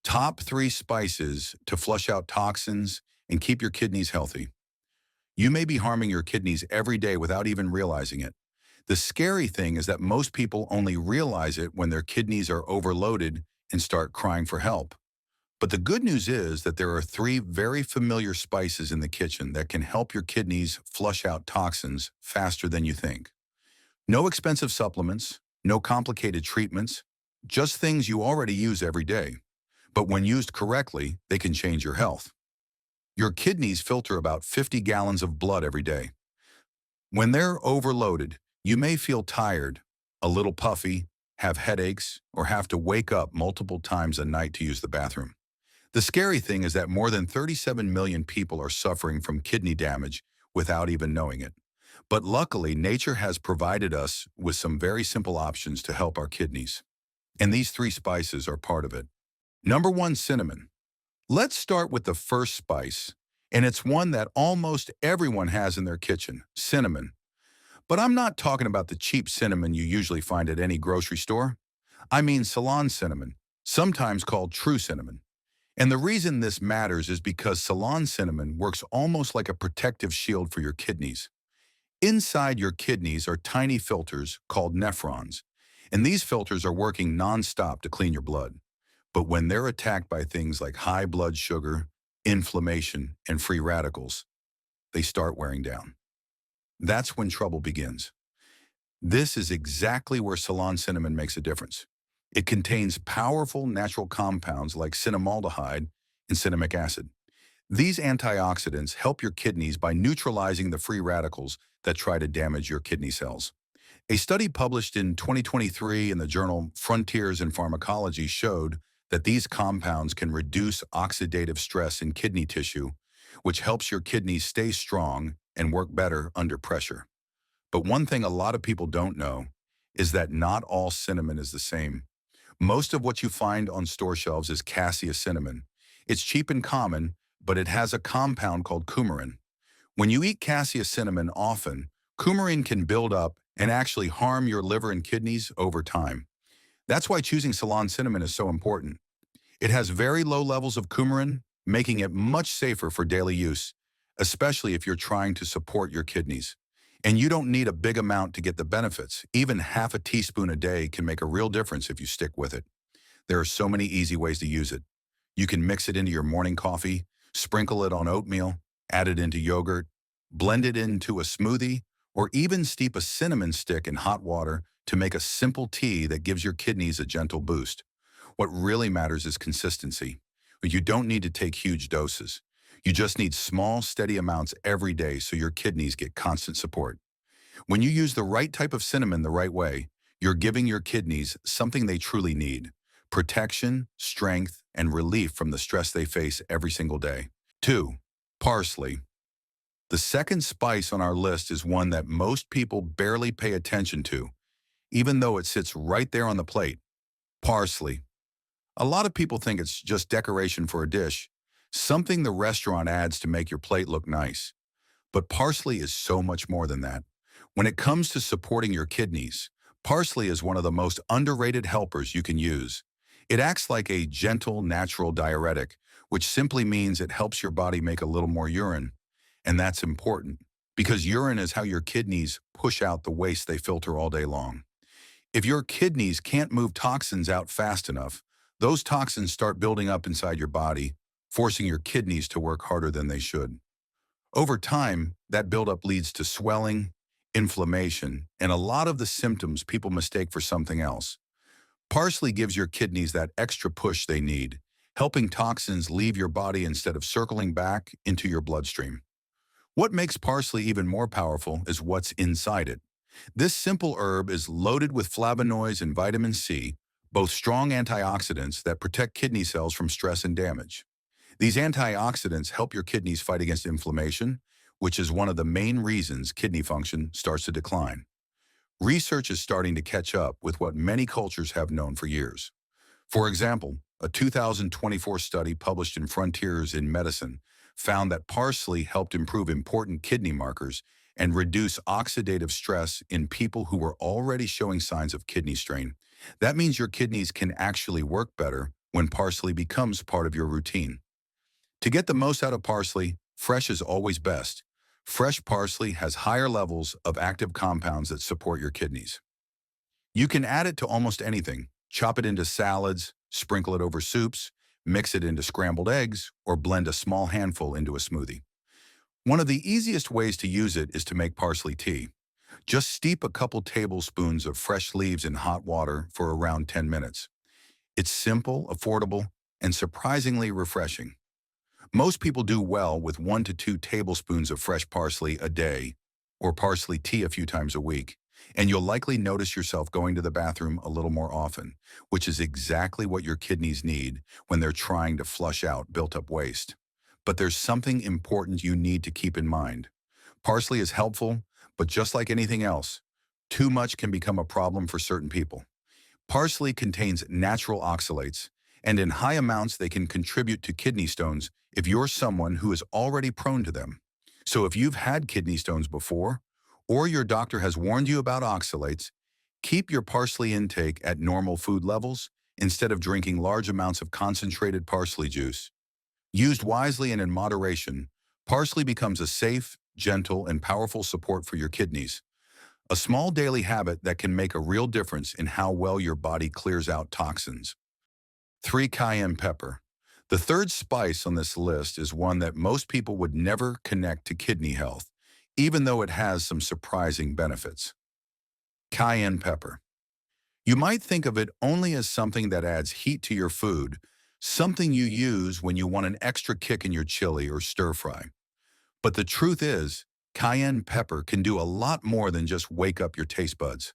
Top 3 spices to flush out toxins and keep your kidneys healthy. You may be harming your kidneys every day without even realizing it. The scary thing is that most people only realize it when their kidneys are overloaded and start crying for help. But the good news is that there are 3 very familiar spices in the kitchen that can help your kidneys flush out toxins faster than you think. No expensive supplements, no complicated treatments, just things you already use every day. But when used correctly, they can change your health. Your kidneys filter about 50 gallons of blood every day. When they're overloaded, you may feel tired, a little puffy, have headaches, or have to wake up multiple times a night to use the bathroom. The scary thing is that more than 37 million people are suffering from kidney damage without even knowing it. But luckily, nature has provided us with some very simple options to help our kidneys. And these 3 spices are part of it. Number 1, cinnamon. Let's start with the first spice, and it's one that almost everyone has in their kitchen, cinnamon. But I'm not talking about the cheap cinnamon you usually find at any grocery store. I mean Ceylon cinnamon, sometimes called true cinnamon. And the reason this matters is because Ceylon cinnamon works almost like a protective shield for your kidneys. Inside your kidneys are tiny filters called nephrons, and these filters are working nonstop to clean your blood. But when they're attacked by things like high blood sugar, inflammation, and free radicals, they start wearing down. That's when trouble begins. This is exactly where Ceylon cinnamon makes a difference. It contains powerful natural compounds like cinnamaldehyde and cinnamic acid. These antioxidants help your kidneys by neutralizing the free radicals that try to damage your kidney cells. A study published in 2023 in the journal Frontiers in Pharmacology showed that these compounds can reduce oxidative stress in kidney tissue, which helps your kidneys stay strong and work better under pressure. But one thing a lot of people don't know is that not all cinnamon is the same. Most of what you find on store shelves is cassia cinnamon. It's cheap and common, but it has a compound called coumarin. When you eat cassia cinnamon often, coumarin can build up and actually harm your liver and kidneys over time. That's why choosing Ceylon cinnamon is so important. It has very low levels of coumarin, making it much safer for daily use, especially if you're trying to support your kidneys. And you don't need a big amount to get the benefits. Even half a teaspoon a day can make a real difference if you stick with it. There are so many easy ways to use it. You can mix it into your morning coffee, sprinkle it on oatmeal, add it into yogurt, blend it into a smoothie, or even steep a cinnamon stick in hot water to make a simple tea that gives your kidneys a gentle boost. What really matters is consistency. You don't need to take huge doses. You just need small, steady amounts every day so your kidneys get constant support. When you use the right type of cinnamon the right way, you're giving your kidneys something they truly need: protection, strength, and relief from the stress they face every single day. 2. Parsley. The second spice on our list is one that most people barely pay attention to, even though it sits right there on the plate: parsley. A lot of people think it's just decoration for a dish, something the restaurant adds to make your plate look nice. But parsley is so much more than that. When it comes to supporting your kidneys, parsley is one of the most underrated helpers you can use. It acts like a gentle, natural diuretic, which simply means it helps your body make a little more urine. And that's important, because urine is how your kidneys push out the waste they filter all day long. If your kidneys can't move toxins out fast enough, those toxins start building up inside your body, forcing your kidneys to work harder than they should. Over time, that buildup leads to swelling, inflammation, and a lot of the symptoms people mistake for something else. Parsley gives your kidneys that extra push they need, helping toxins leave your body instead of circling back into your bloodstream. What makes parsley even more powerful is what's inside it. This simple herb is loaded with flavonoids and vitamin C, both strong antioxidants that protect kidney cells from stress and damage. These antioxidants help your kidneys fight against inflammation, which is one of the main reasons kidney function starts to decline. Research is starting to catch up with what many cultures have known for years. For example, a 2024 study published in Frontiers in Medicine found that parsley helped improve important kidney markers and reduce oxidative stress in people who were already showing signs of kidney strain. That means your kidneys can actually work better when parsley becomes part of your routine. To get the most out of parsley, fresh is always best. Fresh parsley has higher levels of active compounds that support your kidneys. You can add it to almost anything. Chop it into salads, sprinkle it over soups, mix it into scrambled eggs, or blend a small handful into a smoothie. One of the easiest ways to use it is to make parsley tea. Just steep a couple tablespoons of fresh leaves in hot water for around 10 minutes. It's simple, affordable, and surprisingly refreshing. Most people do well with 1 to 2 tablespoons of fresh parsley a day, or parsley tea a few times a week, and you'll likely notice yourself going to the bathroom a little more often, which is exactly what your kidneys need when they're trying to flush out built-up waste. But there's something important you need to keep in mind. Parsley is helpful, but just like anything else, too much can become a problem for certain people. Parsley contains natural oxalates, and in high amounts they can contribute to kidney stones if you're someone who is already prone to them. So if you've had kidney stones before, or your doctor has warned you about oxalates, keep your parsley intake at normal food levels instead of drinking large amounts of concentrated parsley juice. Used wisely and in moderation, parsley becomes a safe, gentle, and powerful support for your kidneys. A small daily habit that can make a real difference in how well your body clears out toxins. 3. Cayenne pepper. The third spice on this list is one that most people would never connect to kidney health, even though it has some surprising benefits. Cayenne pepper. You might think of it only as something that adds heat to your food, something you use when you want an extra kick in your chili or stir fry. But the truth is, cayenne pepper can do a lot more than just wake up your taste buds.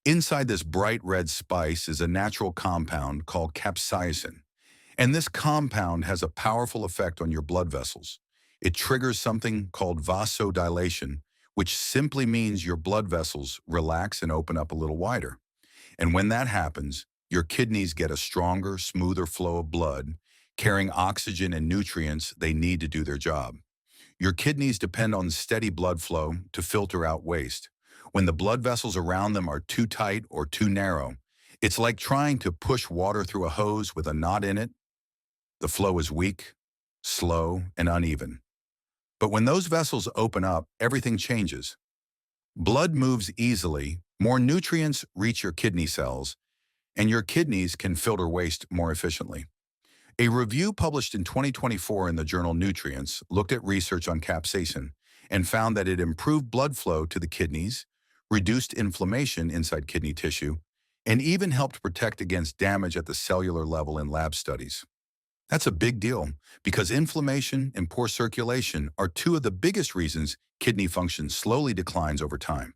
Inside this bright red spice is a natural compound called capsaicin, and this compound has a powerful effect on your blood vessels. It triggers something called vasodilation, which simply means your blood vessels relax and open up a little wider. And when that happens, your kidneys get a stronger, smoother flow of blood, carrying oxygen and nutrients they need to do their job. Your kidneys depend on steady blood flow to filter out waste. When the blood vessels around them are too tight or too narrow, it's like trying to push water through a hose with a knot in it. The flow is weak, slow, and uneven. But when those vessels open up, everything changes. Blood moves easily, more nutrients reach your kidney cells, and your kidneys can filter waste more efficiently. A review published in 2024 in the journal Nutrients looked at research on capsaicin and found that it improved blood flow to the kidneys, reduced inflammation inside kidney tissue, and even helped protect against damage at the cellular level in lab studies. That's a big deal because inflammation and poor circulation are two of the biggest reasons kidney function slowly declines over time.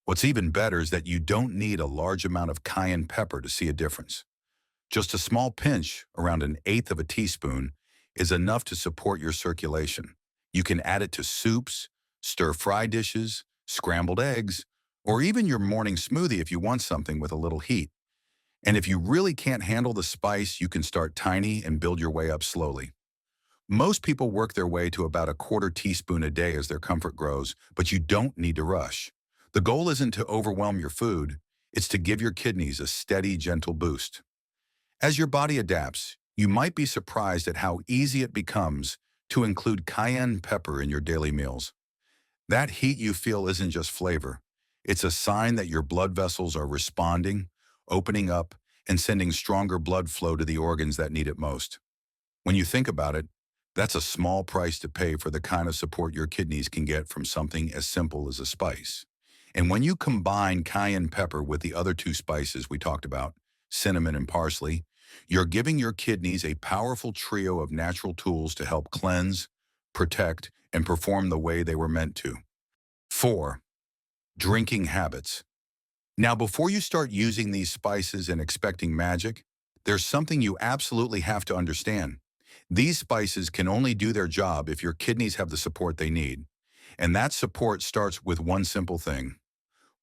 What's even better is that you don't need a large amount of cayenne pepper to see a difference. Just a small pinch, around 1/8 of a teaspoon, is enough to support your circulation. You can add it to soups, stir-fry dishes, scrambled eggs, or even your morning smoothie if you want something with a little heat. And if you really can't handle the spice, you can start tiny and build your way up slowly. Most people work their way to about 1/4 teaspoon a day as their comfort grows, but you don't need to rush. The goal isn't to overwhelm your food, it's to give your kidneys a steady, gentle boost. As your body adapts, you might be surprised at how easy it becomes to include cayenne pepper in your daily meals. That heat you feel isn't just flavor. It's a sign that your blood vessels are responding, opening up, and sending stronger blood flow to the organs that need it most. When you think about it, that's a small price to pay for the kind of support your kidneys can get from something as simple as a spice. And when you combine cayenne pepper with the other two spices we talked about, cinnamon and parsley, you're giving your kidneys a powerful trio of natural tools to help cleanse, protect, and perform the way they were meant to. 4. Drinking habits. Now, before you start using these spices and expecting magic, there's something you absolutely have to understand. These spices can only do their job if your kidneys have the support they need. And that support starts with one simple thing: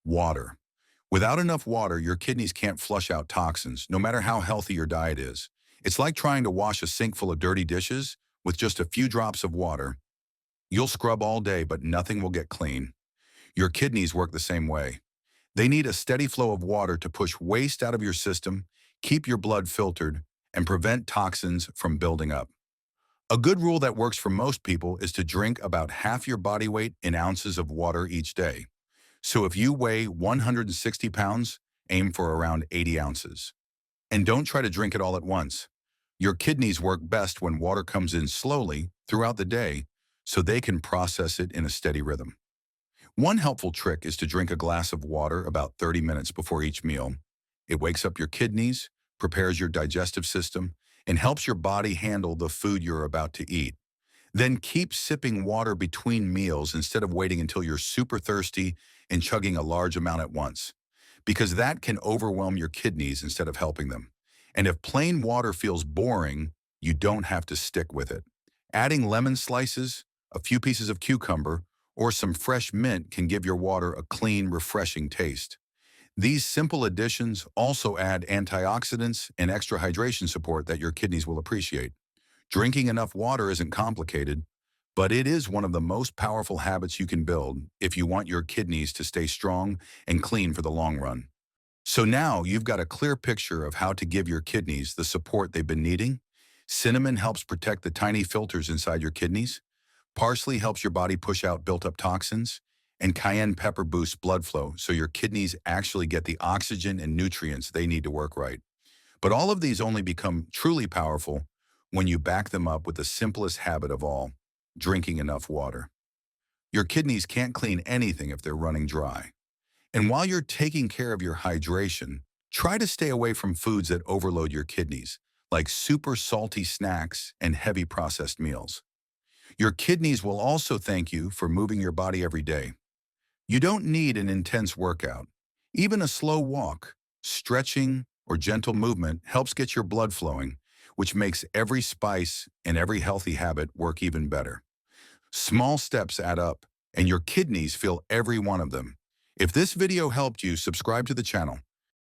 water. Without enough water, your kidneys can't flush out toxins, no matter how healthy your diet is. It's like trying to wash a sink full of dirty dishes with just a few drops of water. You'll scrub all day, but nothing will get clean. Your kidneys work the same way. They need a steady flow of water to push waste out of your system, keep your blood filtered, and prevent toxins from building up. A good rule that works for most people is to drink about half your body weight in ounces of water each day. So if you weigh 160 pounds, aim for around 80 ounces. And don't try to drink it all at once. Your kidneys work best when water comes in slowly throughout the day so they can process it in a steady rhythm. One helpful trick is to drink a glass of water about 30 minutes before each meal. It wakes up your kidneys, prepares your digestive system, and helps your body handle the food you're about to eat. Then keep sipping water between meals instead of waiting until you're super thirsty and chugging a large amount at once, because that can overwhelm your kidneys instead of helping them. And if plain water feels boring, you don't have to stick with it. Adding lemon slices, a few pieces of cucumber, or some fresh mint can give your water a clean, refreshing taste. These simple additions also add antioxidants and extra hydration support that your kidneys will appreciate. Drinking enough water isn't complicated, but it is one of the most powerful habits you can build if you want your kidneys to stay strong and clean for the long run. So now you've got a clear picture of how to give your kidneys the support they've been needing. Cinnamon helps protect the tiny filters inside your kidneys. Parsley helps your body push out built-up toxins. And cayenne pepper boosts blood flow so your kidneys actually get the oxygen and nutrients they need to work right. But all of these only become truly powerful when you back them up with the simplest habit of all, drinking enough water. Your kidneys can't clean anything if they're running dry. And while you're taking care of your hydration, try to stay away from foods that overload your kidneys, like super salty snacks and heavy processed meals. Your kidneys will also thank you for moving your body every day. You don't need an intense workout. Even a slow walk, stretching, or gentle movement helps get your blood flowing, which makes every spice and every healthy habit work even better. Small steps add up, and your kidneys feel every one of them. If this video helped you, subscribe to the channel